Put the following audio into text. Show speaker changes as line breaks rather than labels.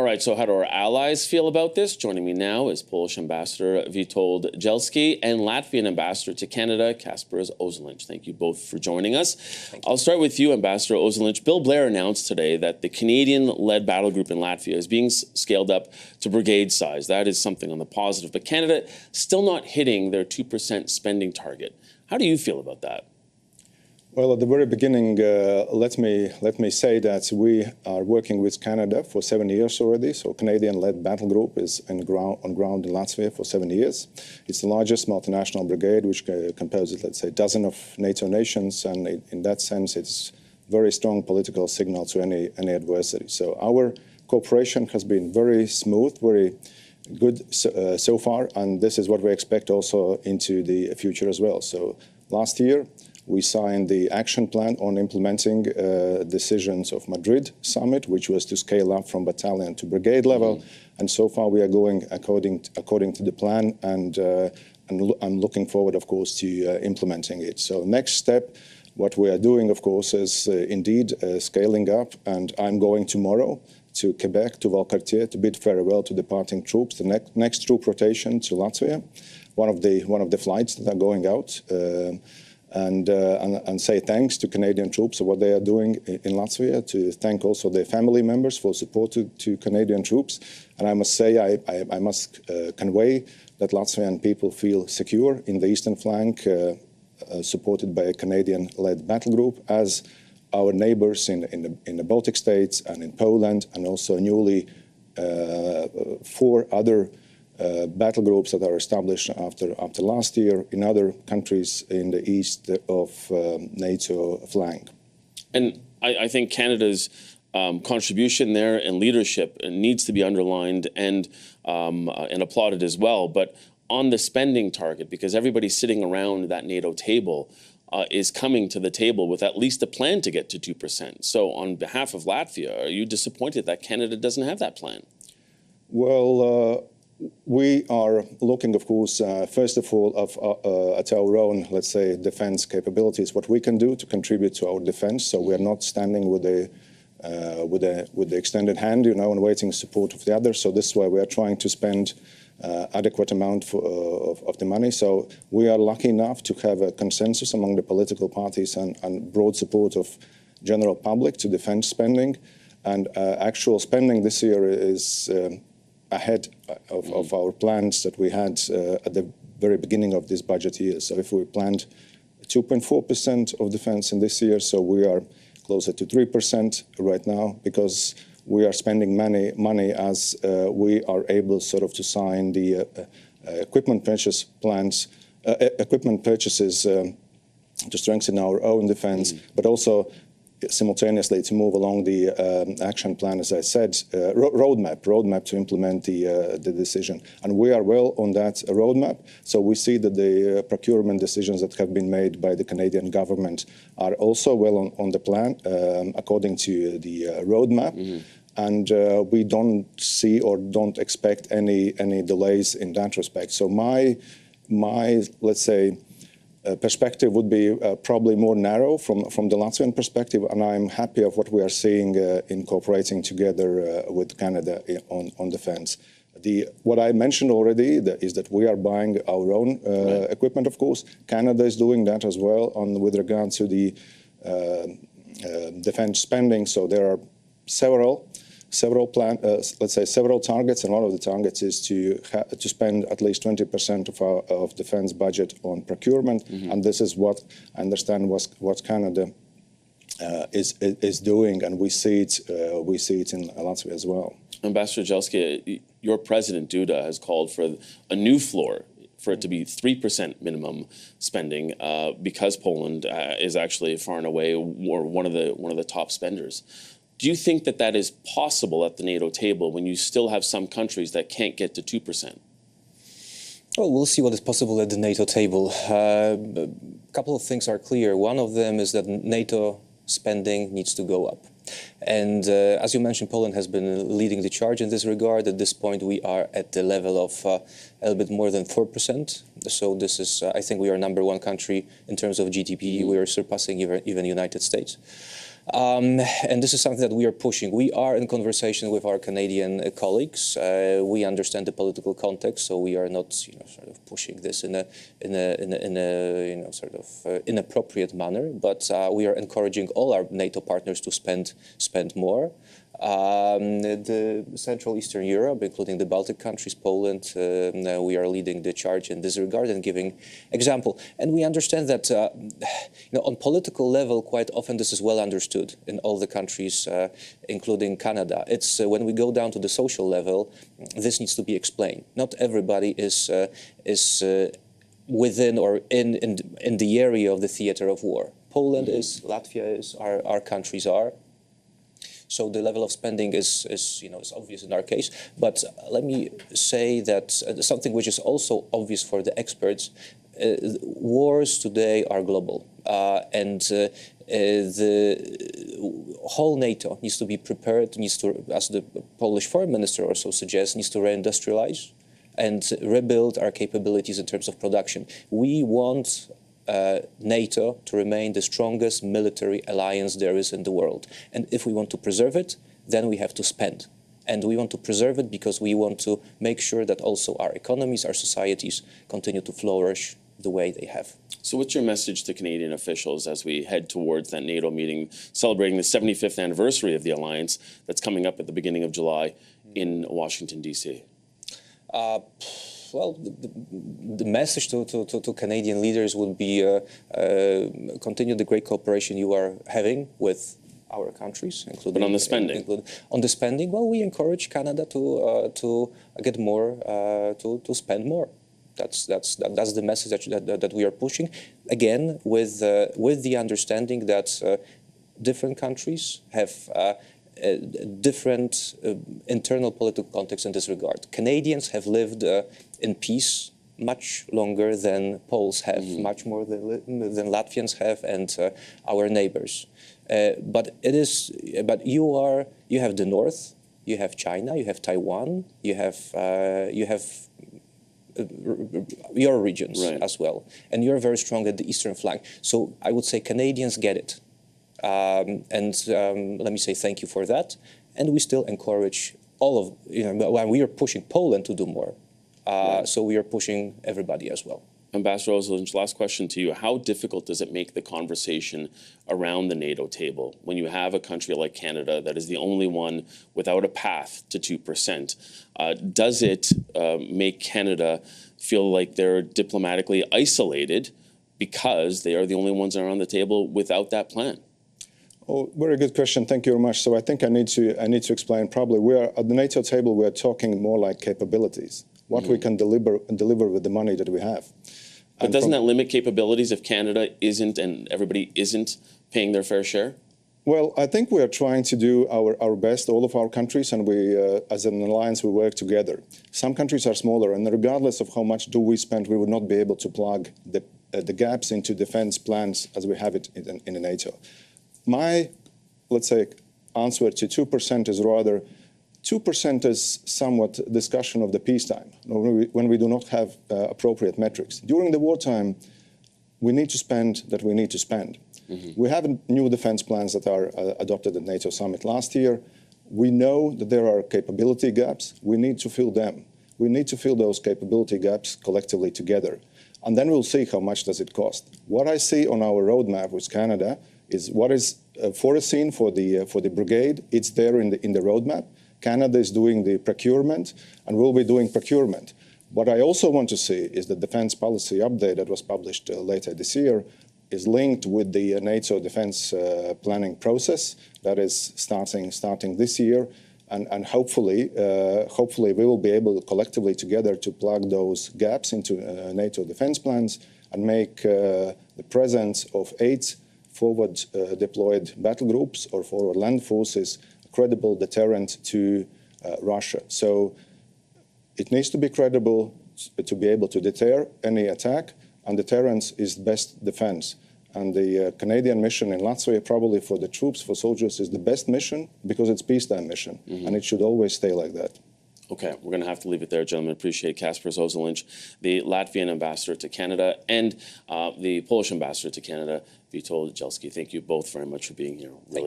All right, so how do our allies feel about this? Joining me now is Polish Ambassador Witold Jelski and Latvian Ambassador to Canada, Kaspars Ozolinsh. Thank you both for joining us. I'll start with you, Ambassador Ozolinsh. Bill Blair announced today that the Canadian-led battle group in Latvia is being scaled up to brigade size. That is something on the positive, but Canada still not hitting their 2% spending target. How do you feel about that?
Well, at the very beginning, let me say that we are working with Canada for 7 years already. So Canadian-led battle group is on ground in Latvia for 7 years. It's the largest multinational brigade, which composes, let's say, a dozen of NATO nations, and in that sense, it's a very strong political signal to any adversary. So our cooperation has been very smooth, very good so far, and this is what we expect also into the future as well. So last year, we signed the action plan on implementing decisions of Madrid summit, which was to scale up from battalion to brigade level. And so far we are going according to the plan, and I'm looking forward, of course, to implementing it. So next step, what we are doing, of course, is indeed scaling up, and I'm going tomorrow to Quebec, to Valcartier, to bid farewell to departing troops, the next troop rotation to Latvia, one of the flights that are going out. And say thanks to Canadian troops for what they are doing in Latvia, to thank also their family members for support to Canadian troops. And I must say, I must convey that Latvian people feel secure in the eastern flank, supported by a Canadian-led battle group, as our neighbors in the Baltic states and in Poland, and also newly 4 other battle groups that are established after last year in other countries in the east of NATO flank.
And I think Canada's contribution there and leadership needs to be underlined and applauded as well. But on the spending target, because everybody sitting around that NATO table is coming to the table with at least a plan to get to 2%. So on behalf of Latvia, are you disappointed that Canada doesn't have that plan?
Well, we are looking, of course, first of all, at our own, let's say, defense capabilities, what we can do to contribute to our defense. So we are not standing with the extended hand, and waiting support of the others. So this is why we are trying to spend adequate amount of the money. So we are lucky enough to have a consensus among the political parties and broad support of general public to defense spending. And actual spending this year is ahead of our plans that we had at the very beginning of this budget year. So if we planned 2.4% of defense in this year, so we are closer to 3% right now, because we are spending money as we are able sort of to sign the equipment purchases to strengthen our own defense, but also simultaneously to move along the action plan, as I said, roadmap to implement the decision. And we are well on that roadmap. So we see that the procurement decisions that have been made by the Canadian government are also well on the plan, according to the roadmap. And we don't see or don't expect any delays in that respect. So my let's say, perspective would be probably more narrow from the Latvian perspective, and I'm happy of what we are seeing in cooperating together with Canada on defense. What I mentioned already is that we are buying our own equipment, of course. Canada is doing that as well with regard to the defense spending. So there are several targets, and one of the targets is to spend at least 20% of defense budget on procurement, and this is what I understand what Canada is doing, and we see it in Latvia as well.
Ambassador Jelski, your president Duda has called for a new floor, for it to be 3% minimum spending, because Poland is actually far and away one of the top spenders. Do you think that is possible at the NATO table when you still have some countries that can't get to 2%?
Well, we'll see what is possible at the NATO table. A couple of things are clear. One of them is that NATO spending needs to go up. And as you mentioned, Poland has been leading the charge in this regard. At this point, we are at the level of a little bit more than 4%. So this is, I think we are #1 country in terms of GDP. We are surpassing even United States. And this is something that we are pushing. We are in conversation with our Canadian colleagues. We understand the political context, so we are not, sort of pushing this in a sort of inappropriate manner. But we are encouraging all our NATO partners to spend more. The Central Eastern Europe, including the Baltic countries, Poland, we are leading the charge in this regard and giving example. And we understand that, on political level, quite often this is well understood in all the countries, including Canada. It's when we go down to the social level, this needs to be explained. Not everybody is within or in the area of the theater of war. Poland is, Latvia is, our countries are. So the level of spending is obvious in our case. But let me say that something which is also obvious for the experts, wars today are global. And the whole NATO needs to be prepared, needs to, as the Polish foreign minister also suggests, needs to reindustrialize and rebuild our capabilities in terms of production. We want NATO to remain the strongest military alliance there is in the world. And if we want to preserve it, then we have to spend. And we want to preserve it because we want to make sure that also our economies, our societies continue to flourish the way they have.
So what's your message to Canadian officials as we head towards that NATO meeting celebrating the 75th anniversary of the alliance that's coming up at the beginning of July in Washington, D.C.?
Well, the message to Canadian leaders would be continue the great cooperation you are having with our countries, including.
But on the spending.
On the spending, well, we encourage Canada to get more, to spend more. That's the message that we are pushing. Again, with the understanding that different countries have. Different internal political context in this regard. Canadians have lived in peace much longer than Poles have, much more than Latvians have, and our neighbors. But you have the North, you have China, you have Taiwan, you have your regions as well, and you're very strong at the eastern flank. So I would say Canadians get it. Let me say thank you for that. And we still encourage all of, when we are pushing Poland to do more. So we are pushing everybody as well.
Ambassador Ozolinsh, last question to you. How difficult does it make the conversation around the NATO table when you have a country like Canada that is the only one without a path to 2%? Does it make Canada feel like they're diplomatically isolated because they are the only ones around the table without that plan?
Oh, very good question. Thank you very much. So I think I need to explain. Probably we are at the NATO table. We are talking more like capabilities, what we can deliver with the money that we have.
But doesn't that limit capabilities if Canada isn't and everybody isn't paying their fair share?
Well, I think we are trying to do our best, all of our countries, and we, as an alliance, we work together. Some countries are smaller, and regardless of how much do we spend, we would not be able to plug the gaps into defense plans as we have it in the NATO. My, let's say, answer to 2% is rather 2% is somewhat discussion of the peacetime, when we do not have appropriate metrics. During the wartime, we need to spend that we need to spend. We have new defense plans that are adopted at NATO summit last year. We know that there are capability gaps. We need to fill them. We need to fill those capability gaps collectively together. And then we'll see how much does it cost. What I see on our roadmap with Canada is what is foreseen for the brigade. It's there in the roadmap. Canada is doing the procurement, and we'll be doing procurement. What I also want to see is the defense policy update that was published later this year is linked with the NATO defense planning process that is starting this year, and hopefully we will be able collectively together to plug those gaps into NATO defense plans and make the presence of 8 forward deployed battle groups or forward land forces a credible deterrent to Russia. So it needs to be credible to be able to deter any attack, and deterrence is best defense. And the Canadian mission in Latvia, probably for the troops, for soldiers, is the best mission because it's peacetime mission, and it should always stay like that.
Okay, we're going to have to leave it there, gentlemen. Appreciate Kaspars Ozolinsh, the Latvian ambassador to Canada, and the Polish ambassador to Canada, Witold Jelski. Thank you both very much for being here. Really